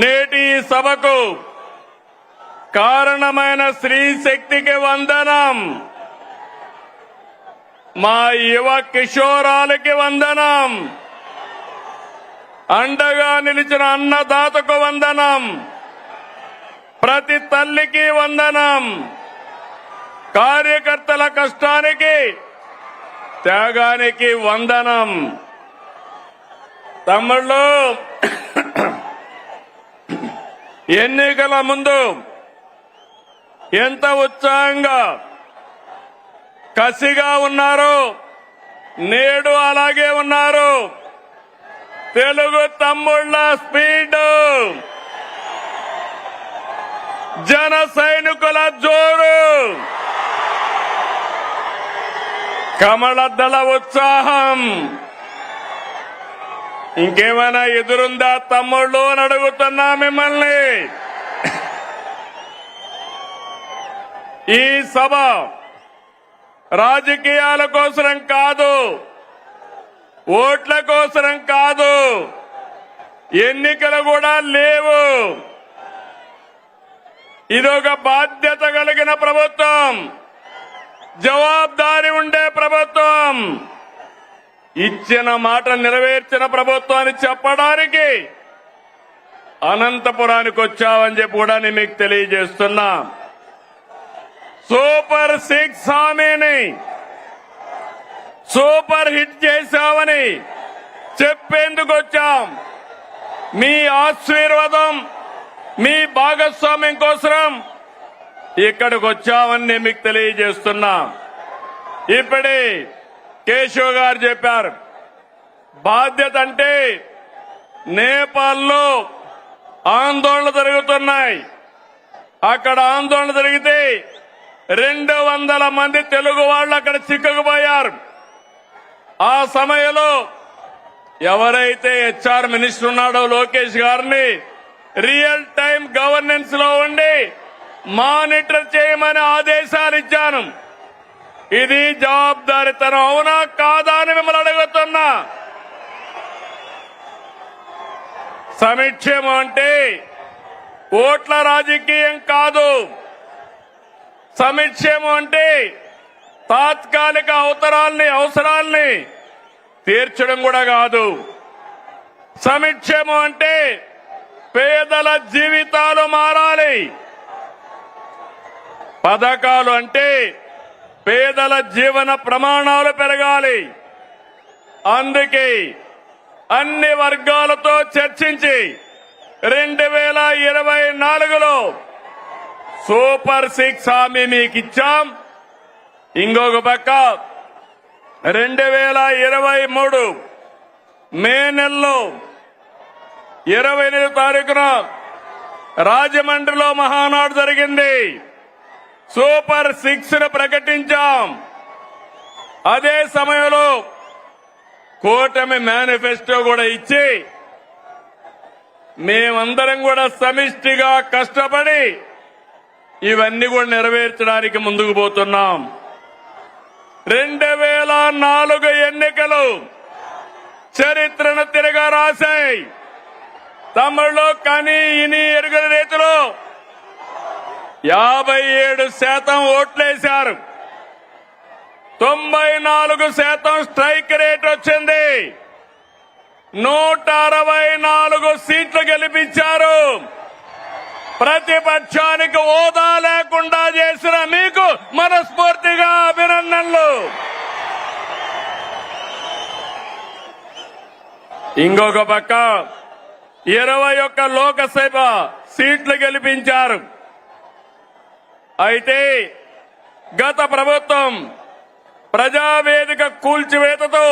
నేటి ఈ సభకు కారణమైన స్త్రీ శక్తికి వందనం. మా యువ కిషోరాలకి వందనం. అండగా నిలిచిన అన్నదాతకు వందనం. ప్రతి తల్లికి వందనం. కార్యకర్తల కష్టానికి త్యాగానికి వందనం. తమ్ముళ్ళు, ఎన్నికల ముందు ఎంత ఉత్సాహంగా కసిగా ఉన్నారు, నేడు అలాగే ఉన్నారు. తెలుగు తమ్ముళ్ళ స్పీడ్, జన సైనికుల జోరు, కమలదళ ఉత్సాహం. ఇంకేమైనా ఎదురుందా తమ్ముళ్ళు అని అడుగుతున్నా మిమ్మల్ని. ఈ సభ రాజకీయాల కోసరం కాదు, ఓట్ల కోసరం కాదు, ఎన్నికలు కూడా లేవు. ఇదొక బాధ్యత కలిగిన ప్రభుత్వం, జవాబుదారీ ఉండే ప్రభుత్వం, ఇచ్చిన మాట నెరవేర్చిన ప్రభుత్వాన్ని చెప్పడానికి అనంతపురానికి వచ్చావని చెప్పి కూడా నేను మీకు తెలియజేస్తున్నా. సూపర్ 6 హామీని సూపర్ హిట్ చేశామని చెప్పేందుకు వచ్చాం. మీ ఆశీర్వాదం, మీ భాగస్వామ్యం కోసం ఇక్కడికి వచ్చామని నేను మీకు తెలియజేస్తున్నా. ఇప్పుడే కేశవ్ గారు చెప్పారు, బాధ్యత అంటే నేపాల్లో ఆందోళన జరుగుతున్నాయి. అక్కడ ఆందోళన జరిగితే 200 మంది తెలుగు వాళ్ళు అక్కడ చిక్కుకుపోయారు. ఆ సమయంలో ఎవరైతే హెచ్ఆర్ మినిస్టర్ ఉన్నాడో లోకేష్ గారిని రియల్ టైం గవర్నెన్స్ లో ఉండి మానిటర్ చేయమని ఆదేశాలు ఇచ్చాను. ఇది జవాబుదారీతనం అవునా కాదా అని మిమ్మల్ని అడుగుతున్నా. సంక్షేమం అంటే ఓట్ల రాజకీయం కాదు. సంక్షేమం అంటే తాత్కాలిక అవసరాల్ని తీర్చడం కూడా కాదు. సంక్షేమం అంటే పేదల జీవితాలు మారాలి. పథకాలు అంటే పేదల జీవన ప్రమాణాలు పెరగాలి. అందుకే అన్ని వర్గాలతో చర్చించి 2024లో సూపర్ 6 హామీ మీకు ఇచ్చాం. ఇంకొక పక్క 2023 మే నెలలో 28వ తారీఖున రాజమండ్రిలో మహానాడు జరిగింది. సూపర్ 6ను ప్రకటించాం. అదే సమయంలో కూటమి మేనిఫెస్టో కూడా ఇచ్చి మేమందరం కూడా సమిష్టిగా కష్టపడి ఇవన్నీ కూడా నెరవేర్చడానికి ముందుకు పోతున్నాం. 2004 ఎన్నికలు చరిత్రను తిరగా రాశాయి. తమిళలో కని ఇని ఎరుగని రీతిలో 57% ఓట్లేశారు. 94% స్ట్రైక్ రేట్ వచ్చింది. 164 సీట్లు గెలిపించారు. ప్రతిపక్షానికి హోదా లేకుండా చేసిన మీకు మనస్ఫూర్తిగా అభినందనలు. ఇంకొక పక్క 21 లోకసభ సీట్లు గెలిపించారు. అయితే గత ప్రభుత్వం ప్రజావేదిక కూల్చివేతతో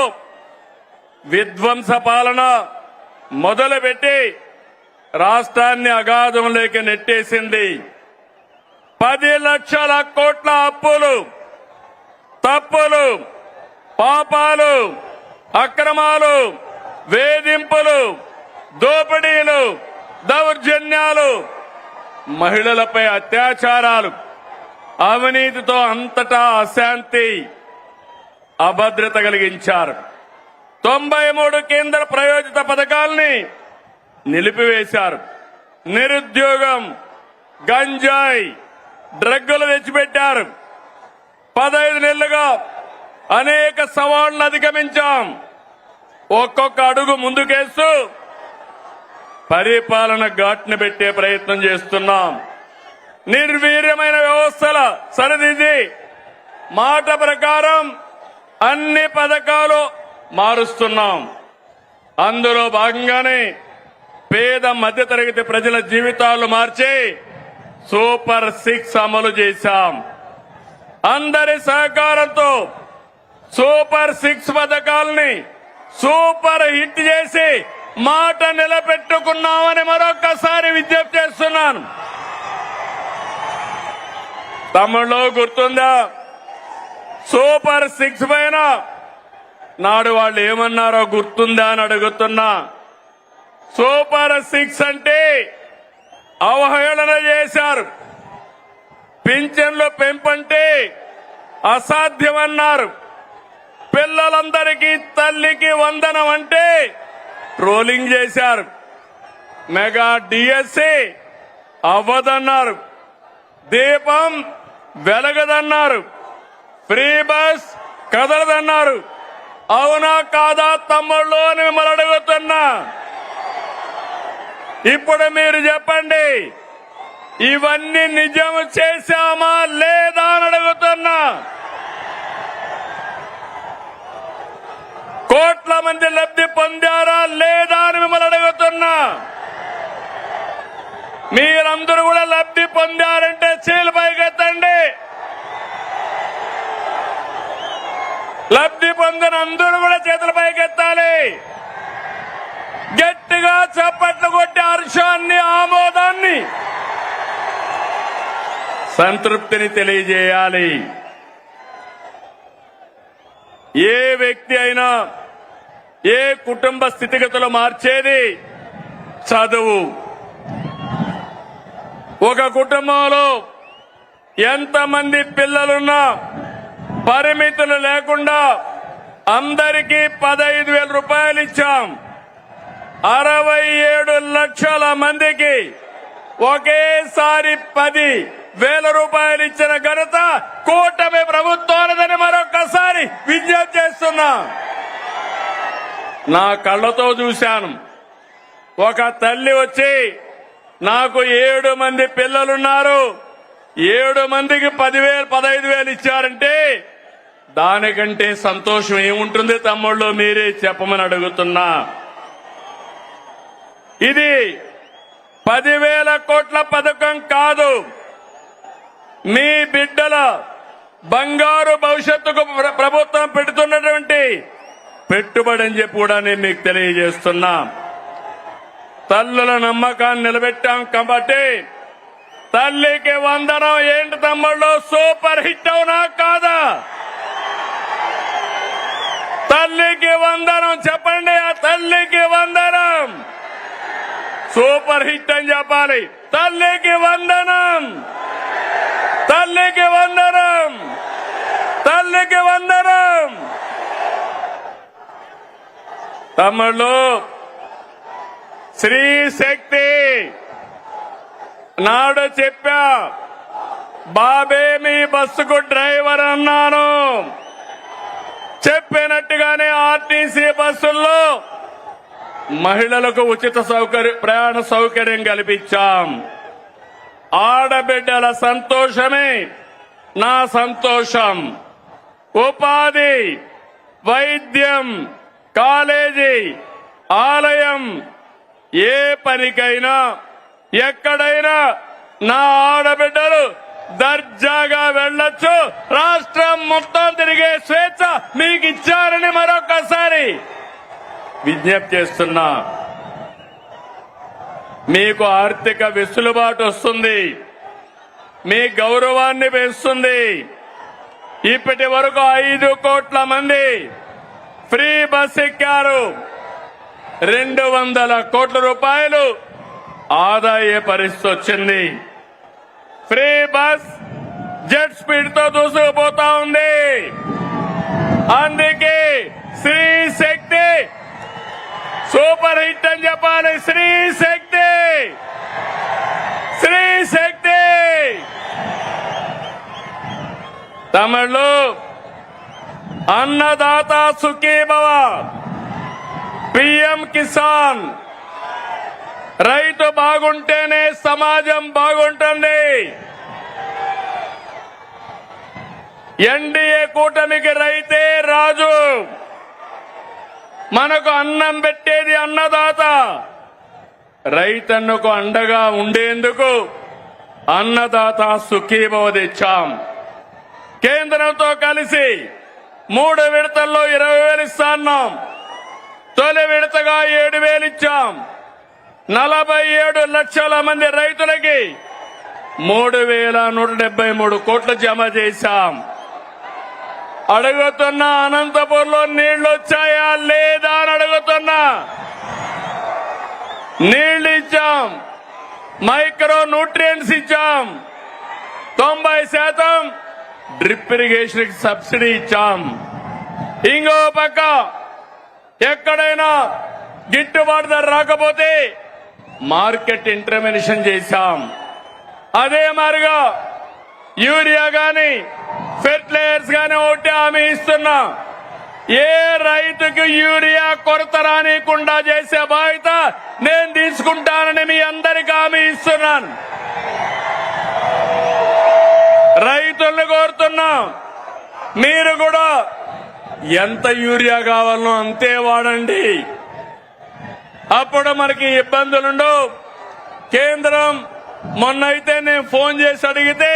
విధ్వంస పాలన మొదలుపెట్టి రాష్ట్రాన్ని అగాధంలోకి నెట్టేసింది. 10 లక్షల కోట్ల అప్పులు, తప్పులు, పాపాలు, అక్రమాలు, వేధింపులు, దోపిడీలు, దౌర్జన్యాలు, మహిళలపై అత్యాచారాలు, అవినీతితో అంతటా అశాంతి, అభద్రత కలిగించారు. 93 కేంద్ర ప్రయోజిత పథకాల్ని నిలిపివేశారు. నిరుద్యోగం, గంజాయి, డ్రగ్గులు తెచ్చిపెట్టారు. 15 నెలలుగా అనేక సవాళ్లను అధిగమించాం. ఒక్కొక్క అడుగు ముందుకేస్తూ పరిపాలన ఘాట్ను పెట్టే ప్రయత్నం చేస్తున్నాం. నిర్వీర్యమైన వ్యవస్థల సరిదిద్ది మాట ప్రకారం అన్ని పథకాలు మారుస్తున్నాం. అందులో భాగంగానే పేద మధ్యతరగతి ప్రజల జీవితాలు మార్చి సూపర్ 6 అమలు చేశాం. అందరి సహకారంతో సూపర్ 6 పథకాలని సూపర్ హిట్ చేసి మాట నిలబెట్టుకున్నామని మరొకసారి విజ్ఞప్తి చేస్తున్నాను. తమిళలో గుర్తుందా? సూపర్ 6 పైన నాడు వాళ్ళు ఏమన్నారో గుర్తుందా అని అడుగుతున్నా. సూపర్ 6 అంటే అవహేళన చేశారు. పింఛన్లు పెంపంటే అసాధ్యమన్నారు. పిల్లలందరికీ తల్లికి వందనం అంటే ట్రోలింగ్ చేశారు. మెగా డిఎస్సి అవ్వదన్నారు. దీపం వెలగదన్నారు. Free bus కదలదన్నారు. అవునా కాదా తమ్ముళ్ళు అని మిమ్మల్ని అడుగుతున్నా. ఇప్పుడు మీరు చెప్పండి, ఇవన్నీ నిజం చేశామా లేదా అని అడుగుతున్నా. కోట్ల మంది లబ్ధి పొందారా లేదా అని మిమ్మల్ని అడుగుతున్నా. మీరందరూ కూడా లబ్ధి పొందారంటే చేతులు పైకెత్తండి. లబ్ధి పొందిన అందరూ కూడా చేతుల పైకెత్తాలి. గట్టిగా చప్పట్లు కొట్టి హర్షాన్ని, ఆమోదాన్ని, సంతృప్తిని తెలియజేయాలి. ఏ వ్యక్తి అయినా ఏ కుటుంబ స్థితిగతులు మార్చేది చదువు. ఒక కుటుంబంలో ఎంతమంది పిల్లలున్నా పరిమితులు లేకుండా అందరికీ 15,000 రూపాయలు ఇచ్చాం. 67 లక్షల మందికి ఒకేసారి 10,000 రూపాయలు ఇచ్చిన ఘనత కూటమి ప్రభుత్వాలదని మరొకసారి విజ్ఞప్తి చేస్తున్నా. నా కళ్ళతో చూశాను. ఒక తల్లి వచ్చి నాకు 7 మంది పిల్లలున్నారు, 7 మందికి 10,000 15,000 ఇచ్చారంటే దానికంటే సంతోషం ఏముంటుంది తమ్ముళ్ళు? మీరే చెప్పమని అడుగుతున్నా. ఇది 10,000 కోట్ల పథకం కాదు. మీ బిడ్డల బంగారు భవిష్యత్తుకు ప్రభుత్వం పెడుతున్నటువంటి పెట్టుబడి అని చెప్పి కూడా నేను మీకు తెలియజేస్తున్నా. తల్లుల నమ్మకాన్ని నిలబెట్టాం కాబట్టి తల్లికి వందనం ఏంటి తమ్ముళ్ళు? సూపర్ హిట్ అవునా కాదా? తల్లికి వందనం చెప్పండి. ఆ తల్లికి వందనం సూపర్ హిట్ అని చెప్పాలి. తల్లికి వందనం, తల్లికి వందనం, తల్లికి వందనం. తమ్ముళ్ళు, స్త్రీ శక్తి నాడు చెప్పా, బాబే మీ బస్సుకు డ్రైవర్ అన్నాను. చెప్పినట్టుగానే ఆర్టీసీ బస్సుల్లో మహిళలకు ఉచిత ప్రయాణ సౌకర్యం కల్పించాం. ఆడబిడ్డల సంతోషమే నా సంతోషం. ఉపాధి, వైద్యం, కాలేజీ, ఆలయం, ఏ పనికైనా ఎక్కడైనా నా ఆడబిడ్డలు దర్జాగా వెళ్లొచ్చు. రాష్ట్రం మొత్తం తిరిగే స్వేచ్ఛ మీకు ఇచ్చారని మరొకసారి విజ్ఞప్తి చేస్తున్నా. మీకు ఆర్థిక వెసులుబాటు వస్తుంది, మీ గౌరవాన్ని పెంచుతుంది. ఇప్పటి వరకు 5 కోట్ల మంది ఫ్రీ బస్ ఎక్కారు. 200 కోట్ల రూపాయలు ఆదాయ పరిస్థితి వచ్చింది. ఫ్రీ బస్ జెట్ స్పీడ్ తో దూసుకుపోతా ఉంది. అందుకే స్త్రీ శక్తి సూపర్ హిట్ అని చెప్పాలి. స్త్రీ శక్తి తమిళు అన్నదాత సుఖీభవ, పిఎం కిసాన్. రైతు బాగుంటేనే సమాజం బాగుంటుంది. ఎన్డీఏ కూటమికి రైతే రాజు. మనకు అన్నం పెట్టేది అన్నదాత. రైతన్నకు అండగా ఉండేందుకు అన్నదాత సుఖీభవ తెచ్చాం. కేంద్రంతో కలిసి 3 విడతల్లో 20,000 ఇస్తాన్నాం. తొలి విడతగా 7,000 ఇచ్చాం. 47 లక్షల మంది రైతులకి 3,173 కోట్లు జమ చేశాం. అడుగుతున్నా, అనంతపూర్లో నీళ్లు వచ్చాయా లేదా అని అడుగుతున్నా. నీళ్లు ఇచ్చాం, మైక్రో న్యూట్రియంట్స్ ఇచ్చాం, 90% డ్రిప్ ఇరిగేషన్ కి సబ్సిడీ ఇచ్చాం. ఇంకో పక్క ఎక్కడైనా గిట్టుబాటు ధర రాకపోతే మార్కెట్ ఇంటర్వెన్షన్ చేశాం. అదే మాదిరిగా యూరియా గాని ఫెర్టిలైజర్స్ గాని ఒకటి హామీ ఇస్తున్నా. ఏ రైతుకు యూరియా కొరత రానికుండా చేసే బాధ్యత నేను తీసుకుంటానని మీ అందరికీ హామీ ఇస్తున్నాను. రైతులను కోరుతున్నా, మీరు కూడా ఎంత యూరియా కావాలనో అంతే వాడండి. అప్పుడు మనకి ఇబ్బందులుండవు. కేంద్రం మొన్నైతే నేను ఫోన్ చేసి అడిగితే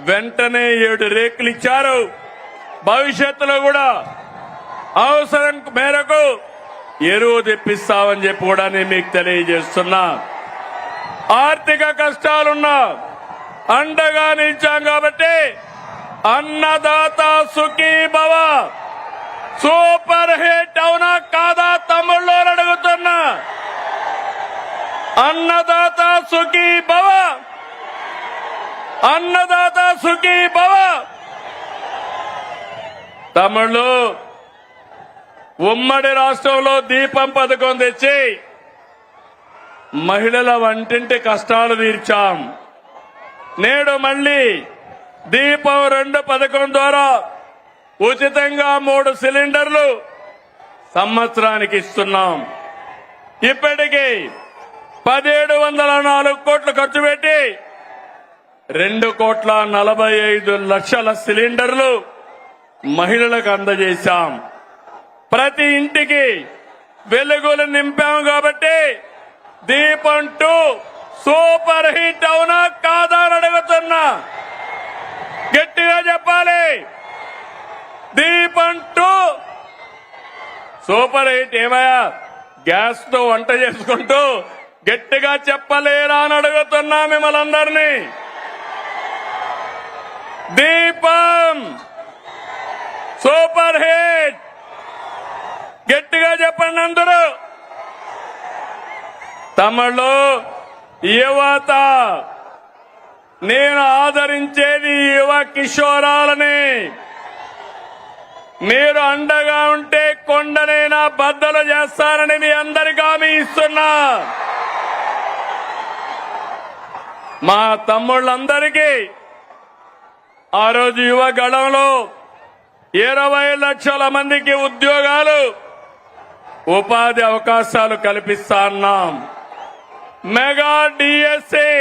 వెంటనే 7 రేకులు ఇచ్చారు. భవిష్యత్తులో కూడా అవసరం మేరకు ఎరువు తెప్పిస్తామని చెప్పి కూడా నేను మీకు తెలియజేస్తున్నా. ఆర్థిక కష్టాలున్నా అండగా నిలిచాం కాబట్టి అన్నదాత సుఖీభవ సూపర్ హిట్ అవునా కాదా తమ్ముళ్ళు అడుగుతున్నా. అన్నదాత సుఖీభవ, అన్నదాత సుఖీభవ. తమ్ముళ్ళు, ఉమ్మడి రాష్ట్రంలో దీపం పథకం తెచ్చి మహిళల వంటింటి కష్టాలు తీర్చాం. నేడు మళ్లీ దీపం 2 పథకం ద్వారా ఉచితంగా 3 సిలిండర్లు సంవత్సరానికి ఇస్తున్నాం. ఇప్పటికీ 1,704 కోట్లు ఖర్చు పెట్టి 2,45,00,000 సిలిండర్లు మహిళలకు అందజేశాం. ప్రతి ఇంటికి వెలుగులు నింపాం కాబట్టి దీపం 2 సూపర్ హిట్ అవునా కాదా అని అడుగుతున్నా. గట్టిగా చెప్పాలి. దీపం 2 సూపర్ హిట్. ఏమయ్యా, గ్యాస్ తో వంట చేసుకుంటూ గట్టిగా చెప్పలేరా అని అడుగుతున్నా మిమ్మల్ని అందరినీ. దీపం సూపర్ హిట్. గట్టిగా చెప్పండి అందరూ. తమిళు యువత, నేను ఆదరించేది యువ కిషోరాలని. మీరు అండగా ఉంటే కొండనైనా బద్దలు చేస్తానని మీ అందరికీ హామీ ఇస్తున్నా. మా తమ్ముళ్ళందరికీ ఆ రోజు యువ గళంలో 20 లక్షల మందికి ఉద్యోగాలు, ఉపాధి అవకాశాలు కల్పిస్తా అన్నాం. మెగా డిఎస్సి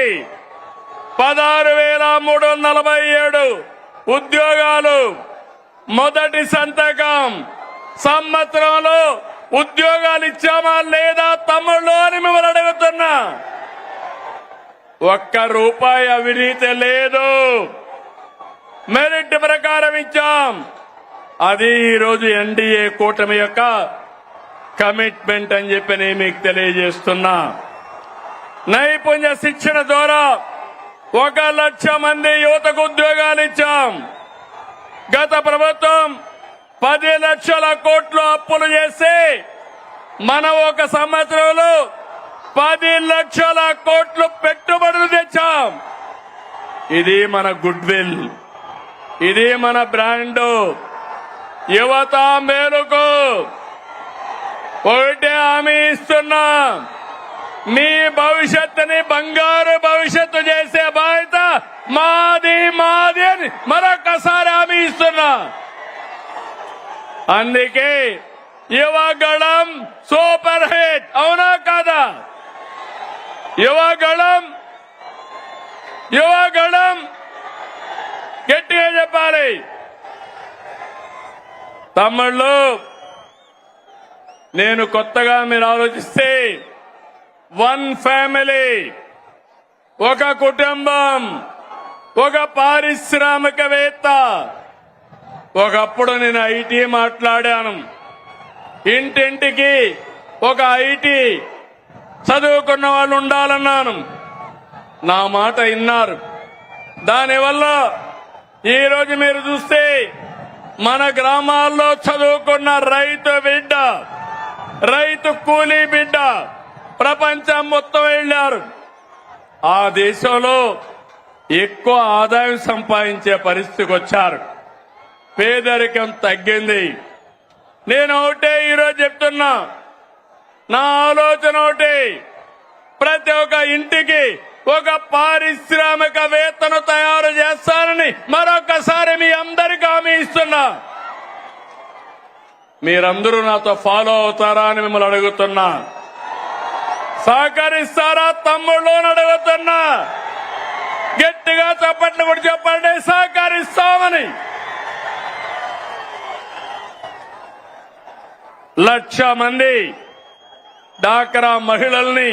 16,347 ఉద్యోగాలు. మొదటి సంతకం. సంవత్సరంలో ఉద్యోగాలు ఇచ్చామా లేదా తమ్ముళ్ళు అని మిమ్మల్ని అడుగుతున్నా. ₹1 అవినీతి లేదు. మెరిట్ ప్రకారం ఇచ్చాం. అది ఈరోజు ఎన్డీఏ కూటమి యొక్క కమిట్మెంట్ అని చెప్పి నేను మీకు తెలియజేస్తున్నా. నైపుణ్య శిక్షణ ద్వారా 1 లక్ష మంది యువతకు ఉద్యోగాలు ఇచ్చాం. గత ప్రభుత్వం 10 లక్షల కోట్లు అప్పులు చేసి మనం 1 సంవత్సరంలో 10 లక్షల కోట్లు పెట్టుబడులు తెచ్చాం. ఇది మన గుడ్ విల్, ఇది మన బ్రాండ్. యువత మేలుకు ఒకటే హామీ ఇస్తున్నా. మీ భవిష్యత్తుని బంగారు భవిష్యత్తు చేసే బాధ్యత మాది అని మరొకసారి అందుకే యువగళం సూపర్ హిట్, అవునా కాదా? యువగళం గట్టిగా చెప్పాలి. తమ్ముళ్ళు, నేను కొత్తగా మీరు ఆలోచిస్తే వన్ ఫ్యామిలీ, ఒక కుటుంబం, ఒక పారిశ్రామికవేత్త. ఒకప్పుడు నేను ఐటీ మాట్లాడాను, ఇంటింటికి ఒక ఐటీ చదువుకున్న వాళ్ళు ఉండాలన్నాను. నా మాట విన్నారు. దానివల్ల ఈరోజు మీరు చూస్తే మన గ్రామాల్లో చదువుకున్న రైతు బిడ్డ, రైతు కూలీ బిడ్డ ప్రపంచం మొత్తం వెళ్ళారు. ఆ దేశంలో ఎక్కువ ఆదాయం సంపాదించే పరిస్థితికి వచ్చారు. పేదరికం తగ్గింది. నేను ఒకటే ఈరోజు చెప్తున్నా, నా ఆలోచన ఒకటి, ప్రతి ఒక్క ఇంటికి ఒక పారిశ్రామికవేత్తను తయారు చేస్తానని మరొకసారి మీ అందరికీ హామీ ఇస్తున్నా. మీరందరూ నాతో ఫాలో అవుతారా అని మిమ్మల్ని అడుగుతున్నా. సహకరిస్తారా తమ్ముళ్ళు అని అడుగుతున్నా. గట్టిగా చప్పట్లు కూడా చెప్పండి, సహకరిస్తామని. 1,00,000 మంది డాక్రా మహిళల్ని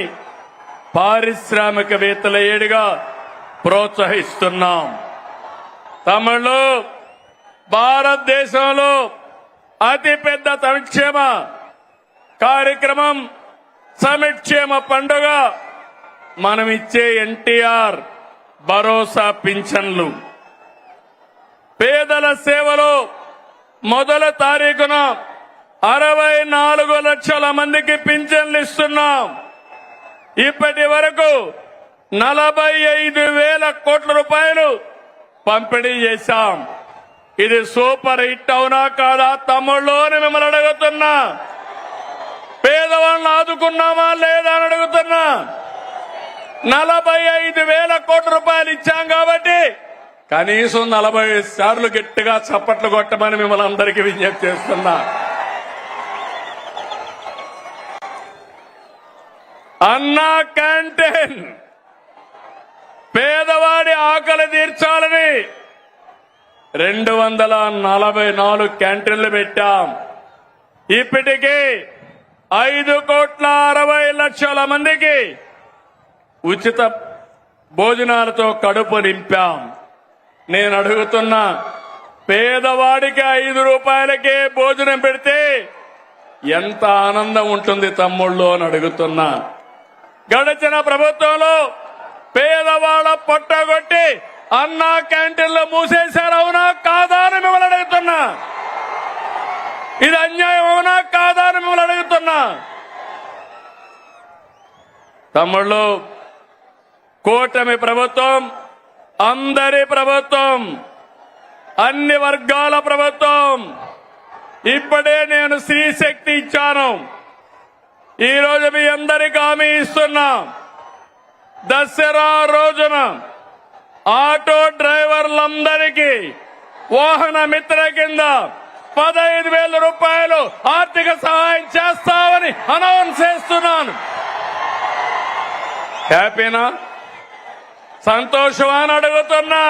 పారిశ్రామికవేత్తల ఏడుగా ప్రోత్సహిస్తున్నాం. తమిళలో భారతదేశంలో అతిపెద్ద సంక్షేమ కార్యక్రమం సమిక్షేమ పండుగ మనం ఇచ్చే ఎన్టీఆర్ భరోసా పింఛన్లు. పేదల సేవలో మొదటి తారీఖున 64 లక్షల మందికి పింఛన్లు ఇస్తున్నాం. ఇప్పటి వరకు 45,000 కోట్ల రూపాయలు పంపిణీ చేశాం. ఇది సూపర్ హిట్, అవునా కాదా తమ్ముళ్ళు అని మిమ్మల్ని అడుగుతున్నా. పేదవాళ్ళని ఆదుకున్నామా లేదా అని అడుగుతున్నా. 45,000 కోట్ల రూపాయలు ఇచ్చాం కాబట్టి కనీసం 40 సార్లు గట్టిగా చప్పట్లు కొట్టమని మిమ్మల్ని అందరికీ విజ్ఞప్తి చేస్తున్నా. అన్నా క్యాంటీన్, పేదవాడి ఆకలి తీర్చాలని 244 క్యాంటీన్లు పెట్టాం. ఇప్పటికీ 5,60,00,000 మందికి ఉచిత భోజనాలతో కడుపు నింపాం. నేను అడుగుతున్నా, పేదవాడికి 5 రూపాయలకే భోజనం పెడితే ఎంత ఆనందం ఉంటుంది తమ్ముళ్ళు అని అడుగుతున్నా. గడిచిన ప్రభుత్వంలో పేదవాళ్ళ పొట్టగొట్టి అన్నా క్యాంటీన్లు మూసేశారు, అవునా కాదా అని మిమ్మల్ని అడుగుతున్నా. ఇది అన్యాయం, అవునా కాదా అని మిమ్మల్ని అడుగుతున్నా. తమ్ముళ్ళు, కూటమి ప్రభుత్వం అందరి ప్రభుత్వం, అన్ని వర్గాల ప్రభుత్వం. ఇప్పుడే నేను స్త్రీ శక్తి ఇచ్చాను. ఈ రోజు మీ అందరికీ హామీ ఇస్తున్నా, దసరా రోజున ఆటో డ్రైవర్లందరికీ వాహన మిత్ర కింద 15,000 రూపాయలు ఆర్థిక సహాయం చేస్తామని అనౌన్స్ చేస్తున్నాను. హ్యాపీనా, సంతోషమా అని అడుగుతున్నా.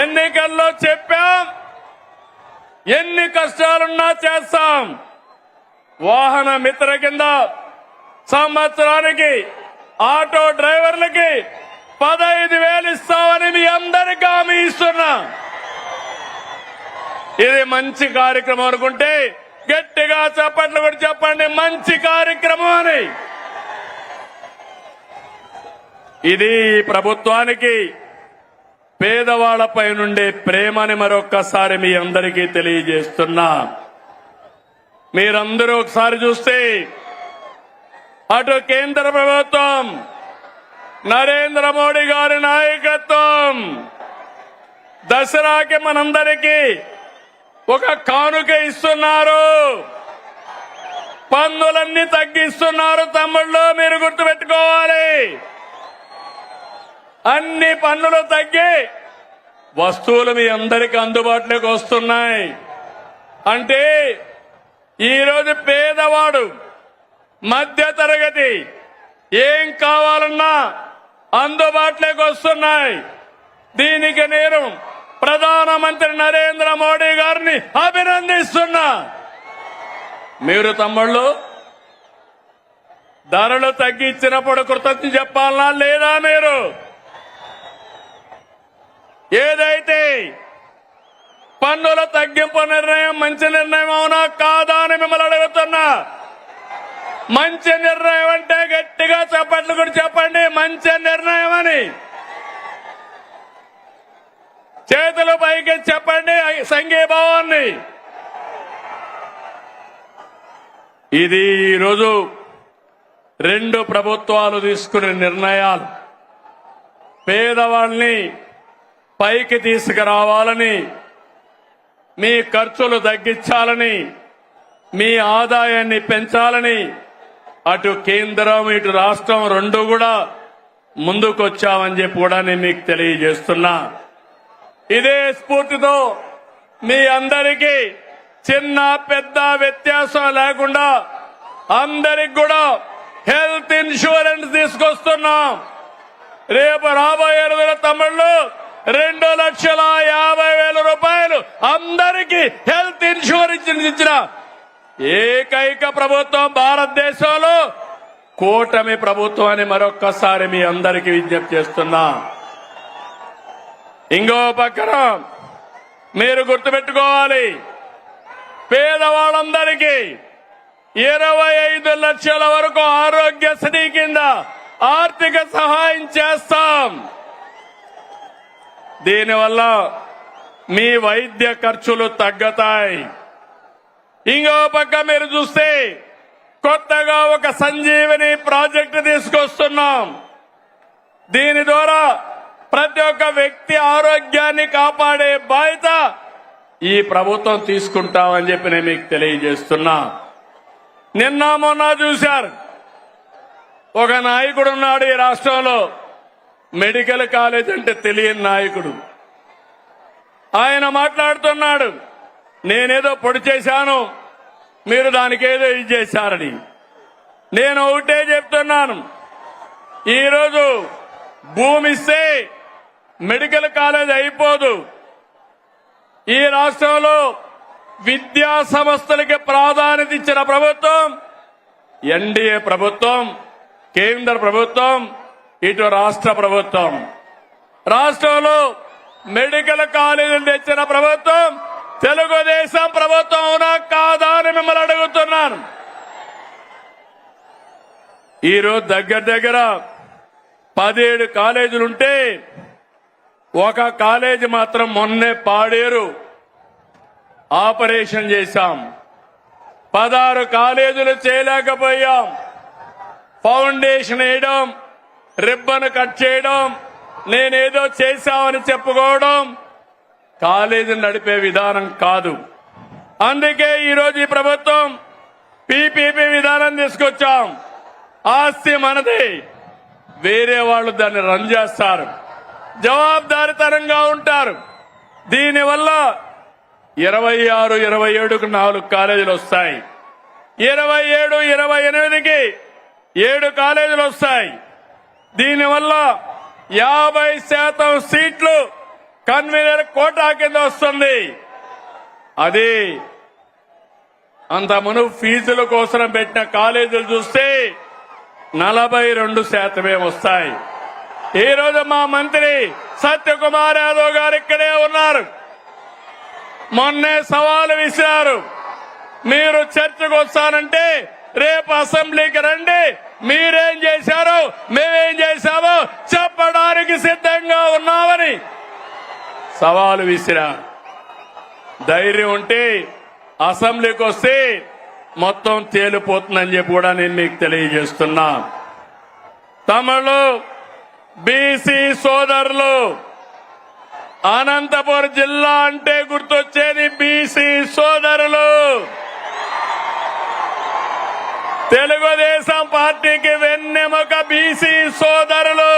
ఎన్నికల్లో చెప్పాం, ఎన్ని కష్టాలున్నా చేస్తాం. వాహన మిత్ర కింద సంవత్సరానికి ఆటో డ్రైవర్లకి 15,000 ఇస్తామని మీ అందరికీ హామీ ఇస్తున్నా. ఇది మంచి కార్యక్రమం అనుకుంటే గట్టిగా చప్పట్లు కూడా చెప్పండి, మంచి కార్యక్రమం అని. ఇది ప్రభుత్వానికి పేదవాళ్లపై నుండే ప్రేమని మరొక్కసారి మీ అందరికీ తెలియజేస్తున్నా. మీరందరూ ఒకసారి చూస్తే అటు కేంద్ర ప్రభుత్వం, నరేంద్ర మోడీ గారి నాయకత్వం దసరాకి మనందరికీ ఒక కానుక ఇస్తున్నారు. పన్నులన్నీ తగ్గిస్తున్నారు తమ్ముళ్ళు, మీరు గుర్తుపెట్టుకోవాలి. అన్ని పన్నులు తగ్గి వస్తువులు మీ అందరికీ అందుబాటులోకి వస్తున్నాయి. అంటే ఈరోజు పేదవాడు మధ్య తరగతి ఏం కావాలన్నా అందుబాటులోకి వస్తున్నాయి. దీనికి నేను ప్రధానమంత్రి నరేంద్ర మోడీ గారిని అభినందిస్తున్నా. మీరు తమ్ముళ్ళు ధరలు తగ్గించినప్పుడు కృతజ్ఞత చెప్పాలనా లేదా? మీరు ఏదైతే పన్నుల తగ్గింపు నిర్ణయం మంచి నిర్ణయం అవునా కాదా అని మిమ్మల్ని అడుగుతున్నా. మంచి నిర్ణయం అంటే గట్టిగా చప్పట్లు కూడా చెప్పండి, మంచి నిర్ణయం అని. చేతులు పైకి చెప్పండి సంఘీభావాన్ని. ఇది ఈరోజు రెండు ప్రభుత్వాలు తీసుకునే నిర్ణయాలు. పేదవాళ్ళని పైకి తీసుకురావాలని, మీ ఖర్చులు తగ్గించాలని, మీ ఆదాయాన్ని పెంచాలని అటు కేంద్రం ఇటు రాష్ట్రం రెండు కూడా ముందుకొచ్చామని చెప్పి కూడా నేను మీకు తెలియజేస్తున్నా. ఇదే స్ఫూర్తితో మీ అందరికీ చిన్న పెద్ద వ్యత్యాసం లేకుండా అందరికి కూడా హెల్త్ ఇన్సూరెన్స్ తీసుకొస్తున్నాం. రేపు రాబోయే రోజుల తమిళ్లు 2,50,000 రూపాయలు అందరికీ హెల్త్ ఇన్సూరెన్స్ ఇచ్చిన ఏకైక ప్రభుత్వం భారతదేశంలో కూటమి ప్రభుత్వం అని మరొక్కసారి మీ అందరికీ విజ్ఞప్తి చేస్తున్నా. ఇంకో పక్కన మీరు గుర్తుపెట్టుకోవాలి, పేదవాళ్ళందరికీ 25 లక్షల వరకు ఆరోగ్యశ్రీ కింద ఆర్థిక సహాయం చేస్తాం. దీనివల్ల మీ వైద్య ఖర్చులు తగ్గుతాయి. ఇంకో పక్క మీరు చూస్తే కొత్తగా ఒక సంజీవని ప్రాజెక్టు తీసుకొస్తున్నాం. దీని ద్వారా ప్రతి ఒక్క వ్యక్తి ఆరోగ్యాన్ని కాపాడే బాధ్యత ఈ ప్రభుత్వం తీసుకుంటామని చెప్పి నేను మీకు తెలియజేస్తున్నా. నిన్న మొన్న చూశారు, ఒక నాయకుడు ఉన్నాడు ఈ రాష్ట్రంలో, మెడికల్ కాలేజ్ అంటే తెలియని నాయకుడు. ఆయన మాట్లాడుతున్నాడు, నేనేదో పొడి చేశాను, మీరు దానికేదో ఇది చేశారని. నేను ఒకటే చెప్తున్నాను, ఈరోజు భూమి ఇస్తే మెడికల్ కాలేజ్ అయిపోదు. ఈ రాష్ట్రంలో విద్యా సంస్థలకి ప్రాధాన్యత ఇచ్చిన ప్రభుత్వం ఎన్డీఏ ప్రభుత్వం, కేంద్ర ప్రభుత్వం, ఇటు రాష్ట్ర ప్రభుత్వం. రాష్ట్రంలో మెడికల్ కాలేజీలు తెచ్చిన ప్రభుత్వం తెలుగుదేశం ప్రభుత్వం అవునా కాదా అని మిమ్మల్ని అడుగుతున్నాను. ఈరోజు దగ్గర 17 కాలేజీలుంటే ఒక కాలేజీ మాత్రం మొన్నే పాడేరు ఆపరేషన్ చేశాం. 16 కాలేజీలు చేయలేకపోయాం. ఫౌండేషన్ వేయడం, రిబ్బన్ కట్ చేయడం, నేనేదో చేశామని చెప్పుకోవడం కాలేజీని నడిపే విధానం కాదు. అందుకే ఈరోజు ఈ ప్రభుత్వం పీపీపీ విధానం తీసుకొచ్చాం. ఆస్తి మనది, వేరే వాళ్ళు దాన్ని రన్ చేస్తారు, జవాబుదారీతనంగా ఉంటారు. దీనివల్ల 26, 27కు 4 కాలేజీలు వస్తాయి. 27, 28కి 7 కాలేజీలు వస్తాయి. దీనివల్ల 50% సీట్లు కన్వీనర్ కోటా కింద వస్తుంది. అది అంత మునుపు ఫీజుల కోసం పెట్టిన కాలేజీలు చూస్తే 42% వస్తాయి. ఈ రోజు మా మంత్రి సత్యకుమార్ యాదవ్ గారు ఇక్కడే ఉన్నారు. మొన్నే సవాలు విసిరారు, మీరు చర్చకు వస్తానంటే రేపు అసెంబ్లీకి రండి, మీరేం చేశారో మేమేం చేశామో చెప్పడానికి సిద్ధంగా ఉన్నామని సవాలు విసిరా. ధైర్యం ఉంటే అసెంబ్లీకి వస్తే మొత్తం తేలిపోతుందని చెప్పి కూడా నేను మీకు తెలియజేస్తున్నా. తమిళ బీసీ సోదరులు, అనంతపురం జిల్లా అంటే గుర్తొచ్చేది బీసీ సోదరులు. తెలుగుదేశం పార్టీకి వెన్నెముక బీసీ సోదరులు.